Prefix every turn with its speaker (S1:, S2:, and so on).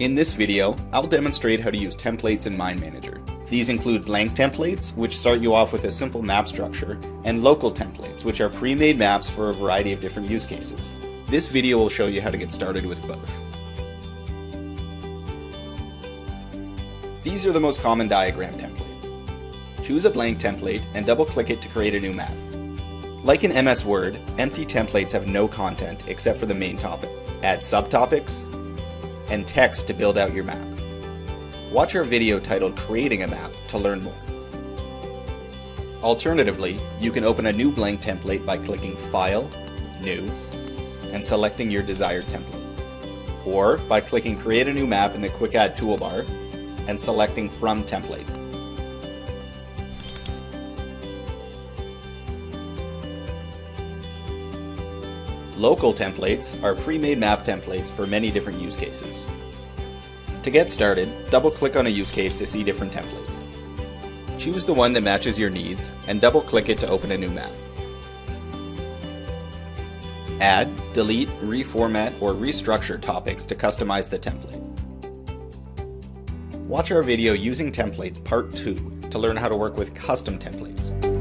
S1: In this video, I'll demonstrate how to use templates in MindManager. These include blank templates, which start you off with a simple map structure, and local templates, which are pre-made maps for a variety of different use cases. This video will show you how to get started with both. These are the most common diagram templates. Choose a blank template and double-click it to create a new map. Like in MS Word, empty templates have no content except for the main topic. Add subtopics and text to build out your map. Watch our video titled Creating a Map to learn more. Alternatively, you can open a new blank template by clicking File, New, and selecting your desired template. Or by clicking Create a New Map in the Quick Add toolbar and selecting From Template. Local templates are pre-made map templates for many different use cases. To get started, double-click on a use case to see different templates. Choose the one that matches your needs and double-click it to open a new map. Add, delete, reformat, or restructure topics to customize the template. Watch our video Using Templates Part 2 to learn how to work with custom templates.